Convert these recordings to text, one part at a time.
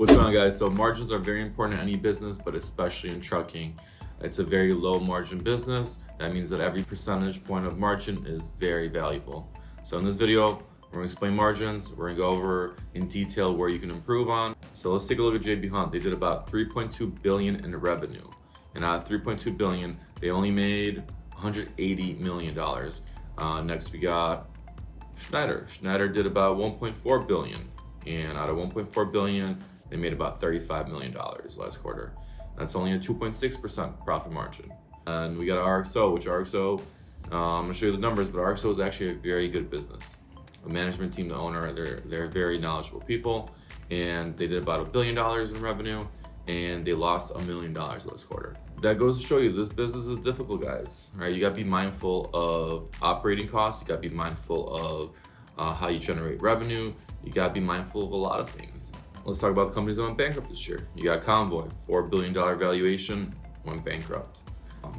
What's going on, guys? So margins are very important in any business, but especially in trucking. It's a very low margin business. That means that every percentage point of margin is very valuable. So in this video, we're going to explain margins. We're going to go over in detail where you can improve on. So let's take a look at JB Hunt. They did about 3.2 billion in revenue. And out of 3.2 billion, they only made $180 million. Next, we got Schneider. Schneider did about 1.4 billion. And out of 1.4 billion, they made about $35 million last quarter. That's only a 2.6% profit margin. And we got RXO, which RXO, I'm gonna show you the numbers, but RXO is actually a very good business. The management team, the owner, they're very knowledgeable people, and they did about $1 billion in revenue, and they lost $1 million last quarter. That goes to show you this business is difficult, guys. Right? You gotta be mindful of operating costs. You gotta be mindful of how you generate revenue. You gotta be mindful of a lot of things. Let's talk about the companies that went bankrupt this year. You got Convoy, $4 billion valuation, went bankrupt.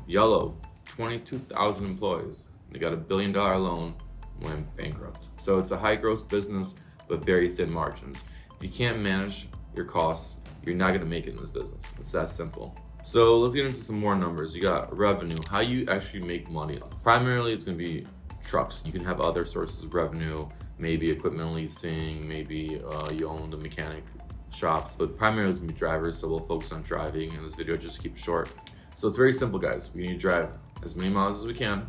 Yellow, 22,000 employees. They got $1 billion loan, went bankrupt. So it's a high gross business, but very thin margins. If you can't manage your costs, you're not gonna make it in this business. It's that simple. So let's get into some more numbers. You got revenue, how you actually make money. Primarily, it's gonna be trucks. You can have other sources of revenue, maybe equipment leasing, maybe you own the mechanic shops, but primarily it's gonna be drivers, so we'll focus on driving in this video just to keep it short. So it's very simple, guys. We need to drive as many miles as we can,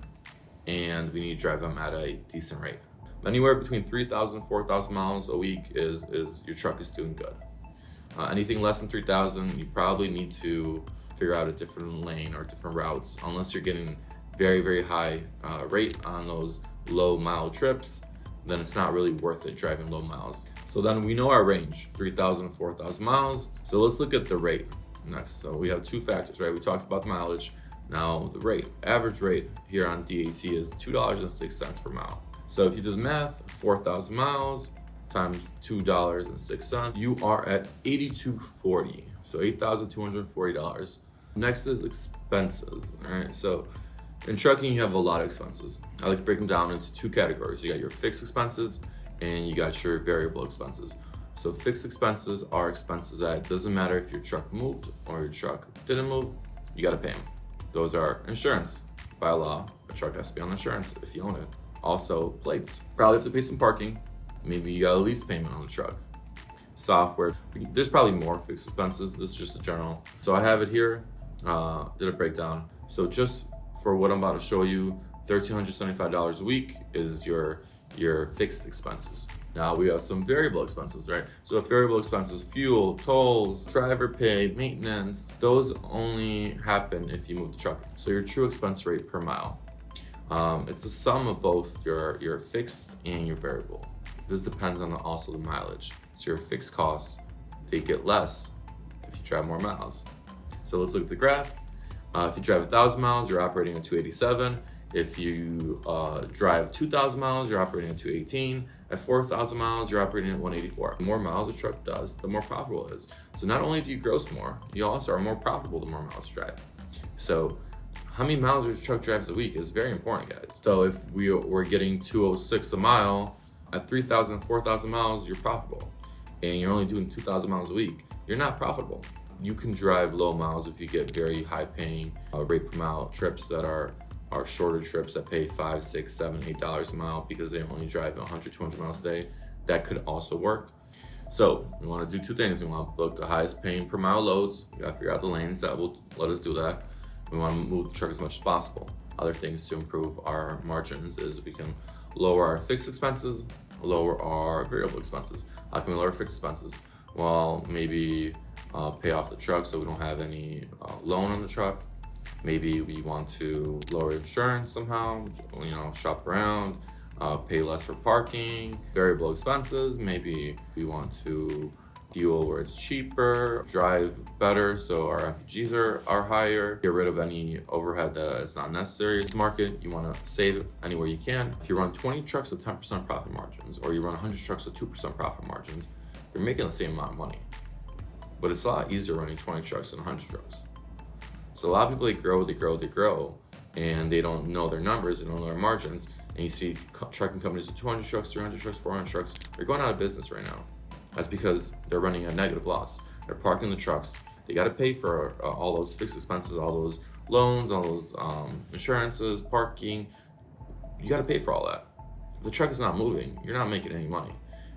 and we need to drive them at a decent rate. Anywhere between 3,000 and 4,000 miles a week is your truck is doing good. Anything less than 3,000, you probably need to figure out a different lane or different routes, unless you're getting very, very high rate on those low mile trips, then it's not really worth it driving low miles. So then we know our range, 3,000 to 4,000 miles. So let's look at the rate next. So we have two factors, right? We talked about the mileage. Now the rate, average rate here on DAT is $2.06 per mile. So if you do the math, 4,000 miles times $2.06, you are at $82.40. So $8,240. Next is expenses, all right? So in trucking, you have a lot of expenses. I like to break them down into two categories. You got your fixed expenses and you got your variable expenses. So fixed expenses are expenses that it doesn't matter if your truck moved or your truck didn't move, you gotta pay them. Those are insurance. By law, a truck has to be on insurance if you own it. Also, plates. Probably have to pay some parking. Maybe you got a lease payment on the truck. Software. There's probably more fixed expenses. This is just a general. So I have it here. Did a breakdown. So just for what I'm about to show you, $1,375 a week is your fixed expenses. Now we have some variable expenses, right? So if variable expenses, fuel, tolls, driver pay, maintenance, those only happen if you move the truck. So your true expense rate per mile. It's the sum of both your fixed and your variable. This depends on also the mileage. So your fixed costs, they get less if you drive more miles. So let's look at the graph. If you drive 1,000 miles, you're operating at 287. If you drive 2,000 miles, you're operating at 218. At 4,000 miles, you're operating at 184. The more miles a truck does, the more profitable it is. So not only do you gross more, you also are more profitable the more miles you drive. So how many miles your truck drives a week is very important, guys. So if we're getting 206 a mile, at 3,000, 4,000 miles, you're profitable. And you're only doing 2,000 miles a week, you're not profitable. You can drive low miles if you get very high paying rate per mile trips that are shorter trips that pay $5, $6, $7, $8 a mile because they only drive 100, 200 miles a day. That could also work. So we want to do two things. We want to book the highest paying per mile loads. We got to figure out the lanes that will let us do that. We want to move the truck as much as possible. Other things to improve our margins is we can lower our fixed expenses, lower our variable expenses. How can we lower fixed expenses? Well, maybe pay off the truck so we don't have any loan on the truck. Maybe we want to lower insurance somehow, shop around, pay less for parking, variable expenses. Maybe we want to fuel where it's cheaper, drive better so our MPGs are higher, get rid of any overhead that is not necessary. This market, you want to save anywhere you can. If you run 20 trucks with 10% profit margins, or you run 100 trucks with 2% profit margins, you're making the same amount of money. But it's a lot easier running 20 trucks than 100 trucks. So a lot of people, they grow, and they don't know their numbers, they don't know their margins. And you see trucking companies with 200 trucks, 300 trucks, 400 trucks, they're going out of business right now. That's because they're running a negative loss. They're parking the trucks. They got to pay for all those fixed expenses, all those loans, all those insurances, parking. You got to pay for all that. If the truck is not moving, you're not making any money.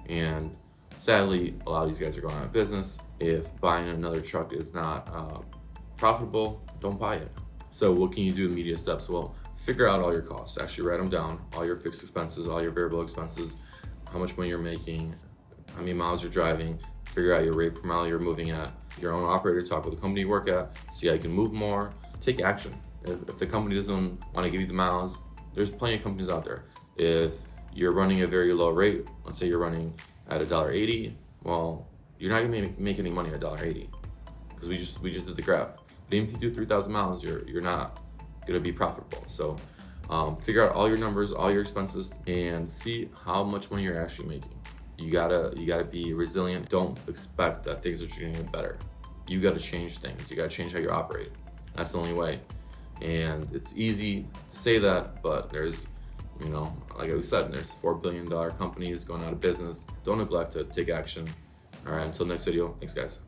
And sadly, a lot of these guys are going out of business. If buying another truck is not profitable, don't buy it. So what can you do in immediate steps? Well, figure out all your costs. Actually write them down, all your fixed expenses, all your variable expenses, how much money you're making, how many miles you're driving, figure out your rate per mile you're moving at. If you're your own operator, talk with the company you work at, see how you can move more, take action. If the company doesn't want to give you the miles, there's plenty of companies out there. If you're running a very low rate, let's say you're running at $1.80, well, you're not gonna make any money at $1.80 because we just did the graph. But even if you do 3,000 miles, you're not gonna be profitable. So figure out all your numbers, all your expenses, and see how much money you're actually making. You gotta be resilient. Don't expect that things are gonna get better. You gotta change things. You gotta change how you operate. That's the only way. And it's easy to say that, but there's, like I said, there's $4 billion companies going out of business. Don't neglect to take action. All right, until next video, thanks guys.